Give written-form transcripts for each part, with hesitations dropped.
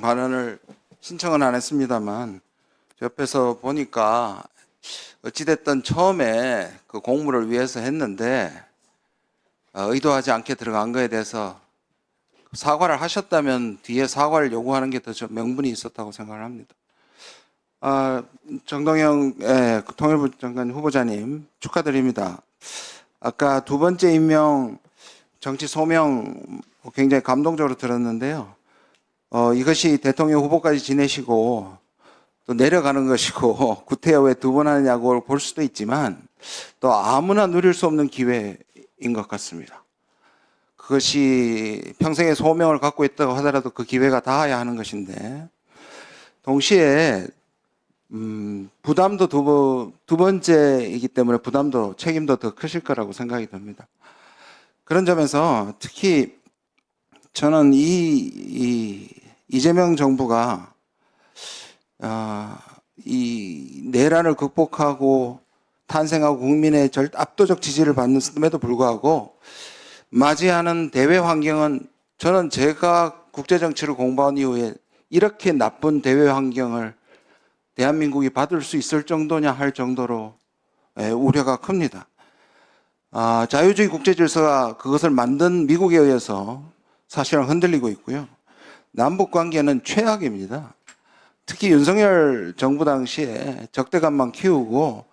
발언을 신청은 안 했습니다만 옆에서 보니까 어찌됐든 처음에 그 공무를 위해서 했는데 의도하지 않게 들어간 거에 대해서 사과를 하셨다면 뒤에 사과를 요구하는 게 더 명분이 있었다고 생각을 합니다. 정동영 통일부 장관 후보자님 축하드립니다. 아까 두 번째 임명 정치 소명 굉장히 감동적으로 들었는데요. 이것이 대통령 후보까지 지내시고 또 내려가는 것이고 구태여 왜 두 번 하느냐고 볼 수도 있지만 또 아무나 누릴 수 없는 기회인 것 같습니다. 그것이 평생의 소명을 갖고 있다고 하더라도 그 기회가 닿아야 하는 것인데 동시에 부담도 두 번째이기 때문에 부담도 책임도 더 크실 거라고 생각이 듭니다. 그런 점에서 특히 저는 이재명 정부가 이 내란을 극복하고 탄생하고 국민의 압도적 지지를 받는데도 불구하고 맞이하는 대외 환경은 저는 제가 국제정치를 공부한 이후에 이렇게 나쁜 대외 환경을 대한민국이 받을 수 있을 정도냐 할 정도로 우려가 큽니다. 자유주의 국제질서가 그것을 만든 미국에 의해서 사실은 흔들리고 있고요. 남북 관계는 최악입니다. 특히 윤석열 정부 당시에 적대감만 키우고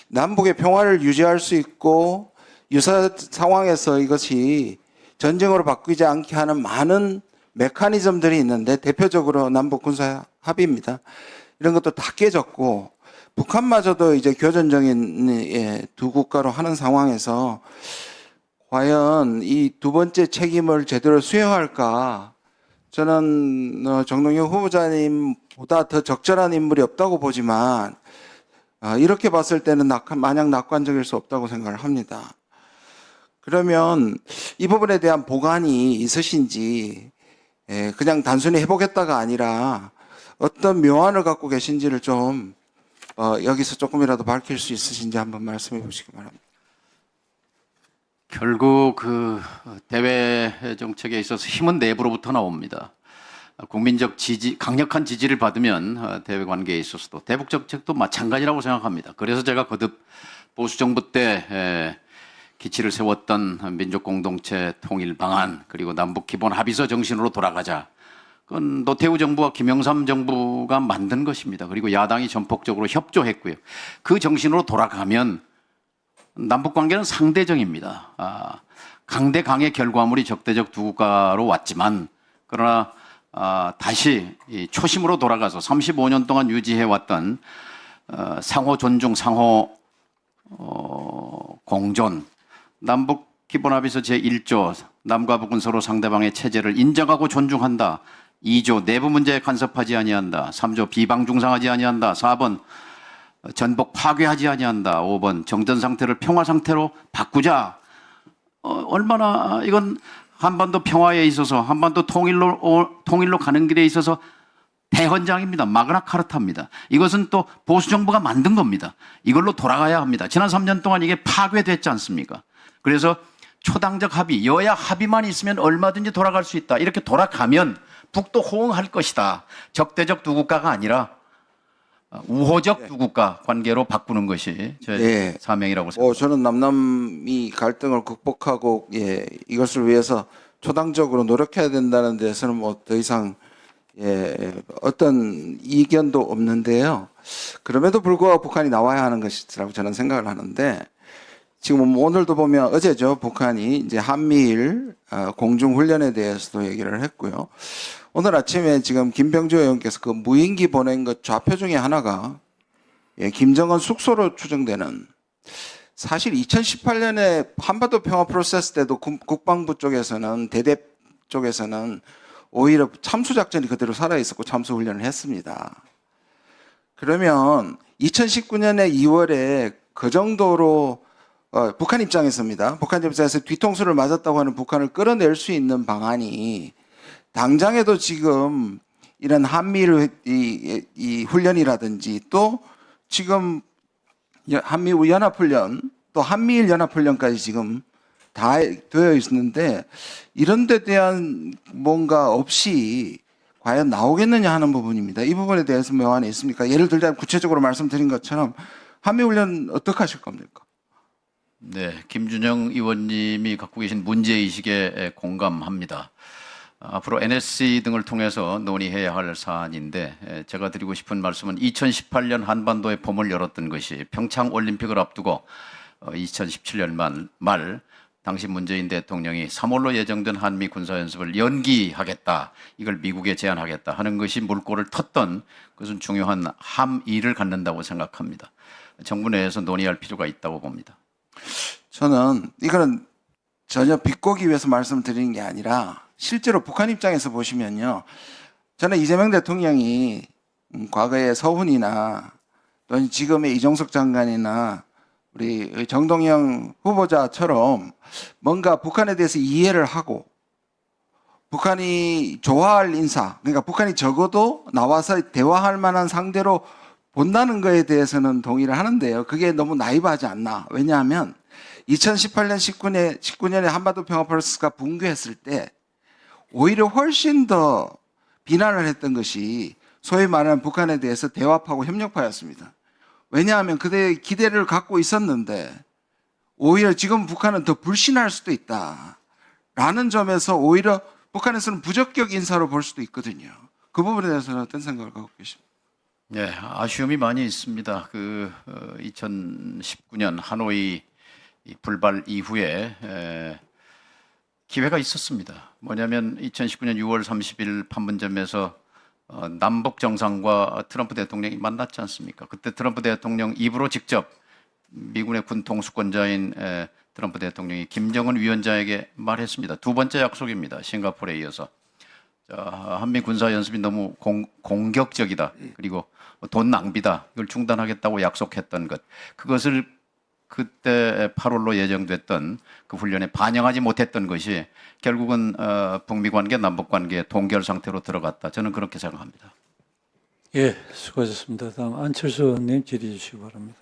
남북의 평화를 유지할 수 있고 유사 상황에서 이것이 전쟁으로 바뀌지 않게 하는 많은 메커니즘들이 있는데 대표적으로 남북 군사 합의입니다. 이런 것도 다 깨졌고 북한마저도 이제 교전적인 두 국가로 하는 상황에서 과연 이 두 번째 책임을 제대로 수행할까? 저는 정동영 후보자님보다 더 적절한 인물이 없다고 보지만 이렇게 봤을 때는 마냥 낙관적일 수 없다고 생각을 합니다. 그러면 이 부분에 대한 보관이 있으신지 그냥 단순히 해보겠다가 아니라 어떤 묘안을 갖고 계신지를 좀 여기서 조금이라도 밝힐 수 있으신지 한번 말씀해 보시기 바랍니다. 결국 그 대외 정책에 있어서 힘은 내부로부터 나옵니다. 국민적 지지, 강력한 지지를 받으면 대외 관계에 있어서도 대북 정책도 마찬가지라고 생각합니다. 그래서 제가 거듭 보수 정부 때 기치를 세웠던 민족 공동체 통일 방안 그리고 남북 기본 합의서 정신으로 돌아가자. 그건 노태우 정부와 김영삼 정부가 만든 것입니다. 그리고 야당이 전폭적으로 협조했고요. 그 정신으로 돌아가면 남북 관계는 상대적입니다. 강대 강의 결과물이 적대적 두 국가로 왔지만 그러나 다시 초심으로 돌아가서 35년 동안 유지해왔던 상호 존중, 상호 공존, 남북 기본합의서 제1조 남과 북은 서로 상대방의 체제를 인정하고 존중한다. 2조 내부 문제에 간섭하지 아니한다. 3조 비방 중상하지 아니한다. 4번 전복 파괴하지 아니한다. 5번 정전 상태를 평화 상태로 바꾸자. 얼마나 이건 한반도 평화에 있어서 한반도 통일로 가는 길에 있어서 대헌장입니다. 마그나 카르타입니다. 이것은 또 보수 정부가 만든 겁니다. 이걸로 돌아가야 합니다. 지난 3년 동안 이게 파괴됐지 않습니까? 그래서 초당적 합의, 여야 합의만 있으면 얼마든지 돌아갈 수 있다. 이렇게 돌아가면 북도 호응할 것이다. 적대적 두 국가가 아니라 우호적 두 국가 관계로 바꾸는 것이 저의 사명이라고 생각합니다. 저는 남남이 갈등을 극복하고 이것을 위해서 초당적으로 노력해야 된다는 데서는 뭐 더 이상 어떤 이견도 없는데요. 그럼에도 불구하고 북한이 나와야 하는 것이라고 저는 생각을 하는데 지금 오늘도 보면 어제죠. 북한이 이제 한미일 공중훈련에 대해서도 얘기를 했고요. 오늘 아침에 지금 김병주 의원께서 그 무인기 보낸 것 좌표 중에 하나가 김정은 숙소로 추정되는 사실 2018년에 한반도 평화 프로세스 때도 국방부 쪽에서는 대대 쪽에서는 오히려 참수작전이 그대로 살아있었고 참수훈련을 했습니다. 그러면 2019년에 2월에 그 정도로 북한 입장에서입니다. 북한 입장에서 뒤통수를 맞았다고 하는 북한을 끌어낼 수 있는 방안이 당장에도 지금 이런 한미일 이 훈련이라든지 또 지금 한미 연합훈련 또 한미일 연합훈련까지 지금 다 되어 있는데 이런 데 대한 뭔가 없이 과연 나오겠느냐 하는 부분입니다. 이 부분에 대해서 명안이 있습니까? 예를 들자면 구체적으로 말씀드린 것처럼 한미훈련 어떻게 하실 겁니까? 네, 김준영 의원님이 갖고 계신 문제의식에 공감합니다. 앞으로 NSC 등을 통해서 논의해야 할 사안인데 제가 드리고 싶은 말씀은 2018년 한반도의 봄을 열었던 것이 평창올림픽을 앞두고 2017년 말 당시 문재인 대통령이 3월로 예정된 한미 군사연습을 연기하겠다, 이걸 미국에 제안하겠다 하는 것이 물꼬를 텄던 그것은 중요한 함의를 갖는다고 생각합니다. 정부 내에서 논의할 필요가 있다고 봅니다. 저는 이거는 전혀 비꼬기 위해서 말씀드리는 게 아니라 실제로 북한 입장에서 보시면요. 저는 이재명 대통령이 과거에 서훈이나 또는 지금의 이종석 장관이나 우리 정동영 후보자처럼 뭔가 북한에 대해서 이해를 하고 북한이 좋아할 인사, 그러니까 북한이 적어도 나와서 대화할 만한 상대로 본다는 거에 대해서는 동의를 하는데요. 그게 너무 나이브하지 않나. 왜냐하면 2018년 19년에 한반도 평화 프로세스가 붕괴했을 때 오히려 훨씬 더 비난을 했던 것이 소위 말하는 북한에 대해서 대화파고 협력파였습니다. 왜냐하면 그때 기대를 갖고 있었는데 오히려 지금 북한은 더 불신할 수도 있다라는 점에서 오히려 북한에서는 부적격 인사로 볼 수도 있거든요. 그 부분에 대해서는 어떤 생각을 갖고 계십니까? 네, 아쉬움이 많이 있습니다. 2019년 하노이 불발 이후에 기회가 있었습니다. 뭐냐면 2019년 6월 30일 판문점에서 남북 정상과 트럼프 대통령이 만났지 않습니까? 그때 트럼프 대통령 입으로 직접 미군의 군 통수권자인 트럼프 대통령이 김정은 위원장에게 말했습니다. 두 번째 약속입니다. 싱가포르에 이어서. 한미 군사 연습이 너무 공격적이다. 그리고 돈 낭비다. 이걸 중단하겠다고 약속했던 것. 그것을 그때 8월로 예정됐던 그 훈련에 반영하지 못했던 것이 결국은 북미 관계, 남북 관계 동결 상태로 들어갔다. 저는 그렇게 생각합니다. 예, 수고하셨습니다. 다음 안철수 의원님 질의해 주시기 바랍니다.